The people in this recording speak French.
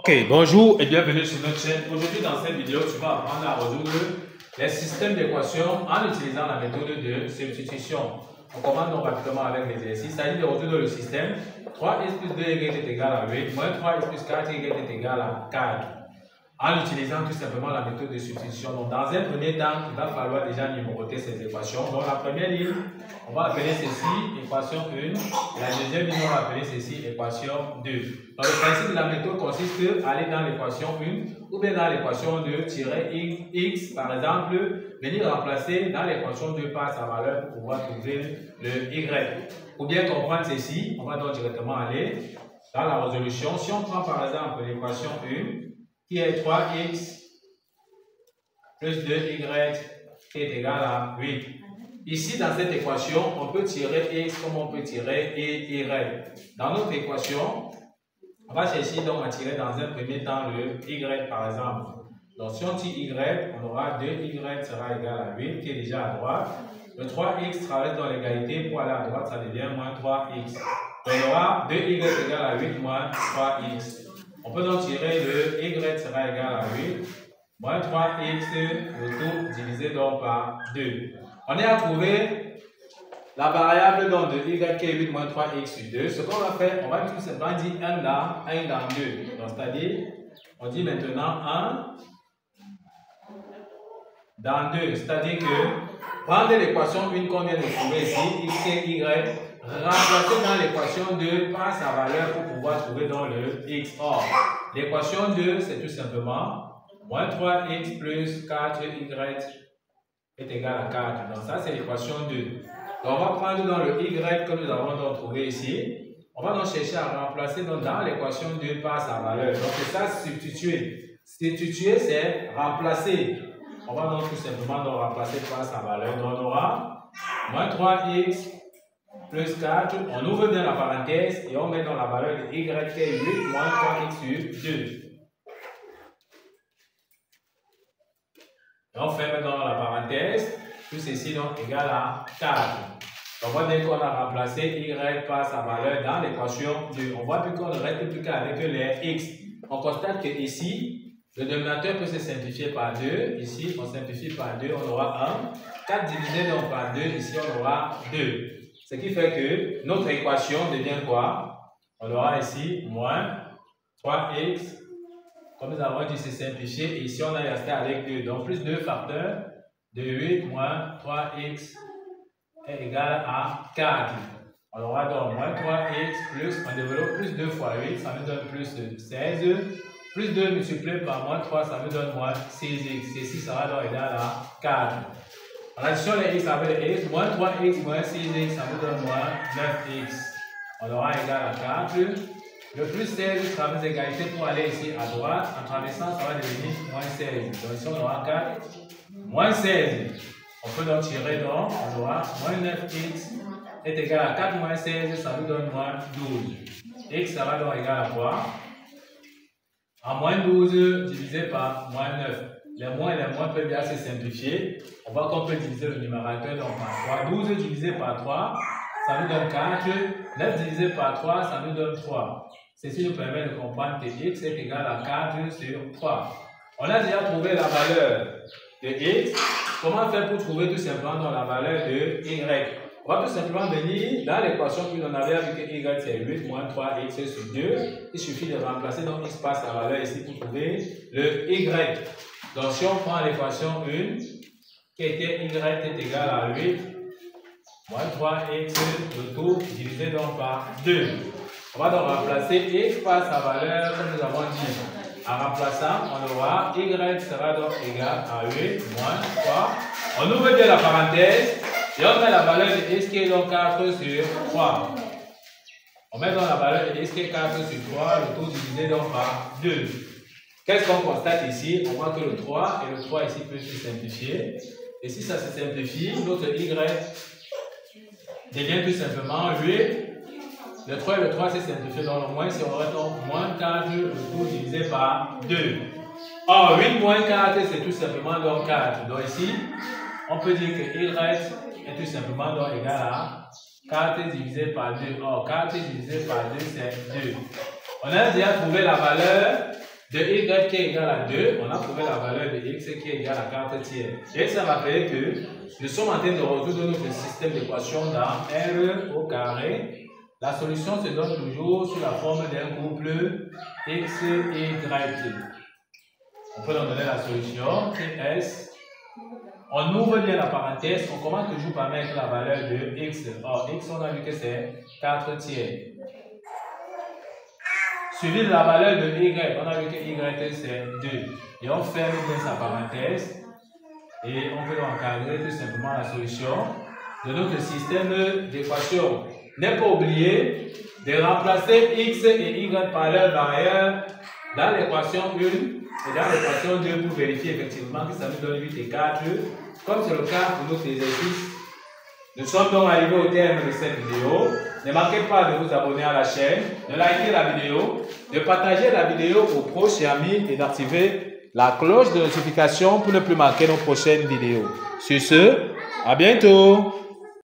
Ok, bonjour et bienvenue sur notre chaîne. Aujourd'hui dans cette vidéo, tu vas apprendre à résoudre les systèmes d'équations en utilisant la méthode de substitution. On commence donc rapidement avec l'exercice. Il s'agit de résoudre le système 3x plus 2y est égal à 8, moins 3x plus 4y est égal à 4. En utilisant tout simplement la méthode de substitution. Donc dans un premier temps, il va falloir déjà numéroter ces équations. Donc la première ligne, on va appeler ceci équation 1. La deuxième ligne, on va appeler ceci équation 2. Donc le principe de la méthode consiste à aller dans l'équation 1 ou bien dans l'équation 2, tirer x par exemple, venir remplacer dans l'équation 2 par sa valeur pour pouvoir trouver le y. Pour bien comprendre ceci, on va donc directement aller dans la résolution. Si on prend par exemple l'équation 1, qui est 3x plus 2y qui est égal à 8. Ici, dans cette équation, on peut tirer x comme on peut tirer y. Dans notre équation, on va chercher donc à tirer dans un premier temps le y par exemple. Donc si on tire y, on aura 2y sera égal à 8 qui est déjà à droite. Le 3x traverse dans l'égalité pour aller à droite, ça devient moins 3x. Donc on aura 2y égal à 8 moins 3x. On peut donc tirer le y sera égal à 8 moins 3x, le tout divisé donc par 2. On est à trouver la variable donc de y qui est 8 moins 3x sur 2. Ce qu'on va faire, on va tout simplement dire 1 dans 2. Donc c'est-à-dire, on dit maintenant 1 dans 2. C'est-à-dire que prendre l'équation 1 qu'on vient de trouver ici, x et y, remplacer dans l'équation 2 par sa valeur pour pouvoir trouver dans le x. Or, l'équation 2, c'est tout simplement moins 3x plus 4y est égal à 4. Donc ça, c'est l'équation 2. Donc on va prendre dans le y que nous avons donc trouvé ici. On va donc chercher à remplacer donc dans l'équation 2 par sa valeur. Donc c'est ça, substituer. Substituer, c'est remplacer. On va donc tout simplement donc remplacer par sa valeur. Donc on aura moins 3x plus 4, on ouvre bien la parenthèse et on met dans la valeur de y qui est 8 moins 3x sur 2. Et on ferme dans la parenthèse, tout ceci donc égal à 4. On voit bien qu'on a remplacé y par sa valeur dans l'équation 2. On voit plus qu'on ne reste plus qu'avec les x. On constate que ici, le dénominateur peut se simplifier par 2. Ici, on simplifie par 2, on aura 1. 4 divisé donc par 2, ici on aura 2. Ce qui fait que notre équation devient quoi? On aura ici moins 3x, comme nous avons dit, c'est simplifié. Et ici, on a resté avec 2. Donc, plus 2 facteurs de 8 moins 3x est égal à 4. On aura donc moins 3x plus, on développe plus 2 fois 8, ça nous donne plus 16. Plus 2 multiplié par moins 3, ça nous donne moins 6x. Ceci sera donc égal à 4. En addition les x avec les x, moins 3x moins 6x, ça nous donne moins 9x. On aura égal à 4. Le plus 16 traverse l'égalité pour aller ici à droite. En traversant, ça va devenir moins 16. Donc ici, on aura 4 moins 16. On peut donc tirer donc, on aura moins 9x est égal à 4 moins 16, ça nous donne moins 12. X sera donc égal à quoi? En moins 12 divisé par moins 9. Les moins et les moins peuvent bien se simplifier. On voit qu'on peut diviser le numérateur donc par 3. 12 divisé par 3, ça nous donne 4. 9 divisé par 3, ça nous donne 3. Ceci nous permet de comprendre que x est égal à 4 sur 3. On a déjà trouvé la valeur de x. Comment faire pour trouver tout simplement dans la valeur de y? On va tout simplement venir dans l'équation que l'on avait avec y, c'est 8 moins 3x sur 2. Il suffit de remplacer donc x par sa valeur ici pour trouver le y. Donc si on prend l'équation 1, qui était y est égal à 8 moins 3x, le tout divisé donc par 2. On va donc remplacer x par sa valeur comme nous avons dit. En remplaçant, on aura y sera donc égal à 8 moins 3. On ouvre bien la parenthèse et on met la valeur de x qui est donc 4 sur 3. On met donc la valeur de x qui est 4 sur 3, le tout divisé donc par 2. Qu'est-ce qu'on constate ici? On voit que le 3 et le 3 ici peuvent se simplifier. Et si ça se simplifie, notre y devient tout simplement 8. Le 3 et le 3 s'est simplifié dans le moins, si on retrouve moins 4, le tout divisé par 2. Or, 8 moins 4, c'est tout simplement donc 4. Donc ici, on peut dire que y est tout simplement donc égal à 4 divisé par 2. Or, 4 divisé par 2, c'est 2. On a déjà trouvé la valeur de y qui est égal à 2, on a trouvé la valeur de x qui est égale à 4 tiers. Et ça va faire que nous sommes en train de résoudre notre système d'équation dans R au carré. La solution se donne toujours sous la forme d'un couple x, y. On peut leur donner la solution qui est S. On ouvre bien la parenthèse, on commence toujours par mettre la valeur de x. Or, x, on a vu que c'est 4 tiers. Suivi de la valeur de y, on a vu que y c'est 2. Et on ferme bien sa parenthèse. Et on peut encadrer tout simplement la solution de notre système d'équation. N'est pas oublié de remplacer x et y par leur valeur dans l'équation 1 et dans l'équation 2 pour vérifier effectivement que ça nous donne 8 et 4. Comme c'est le cas pour notre exercice. Nous sommes donc arrivés au terme de cette vidéo. Ne manquez pas de vous abonner à la chaîne, de liker la vidéo, de partager la vidéo aux proches et amis et d'activer la cloche de notification pour ne plus manquer nos prochaines vidéos. Sur ce, à bientôt!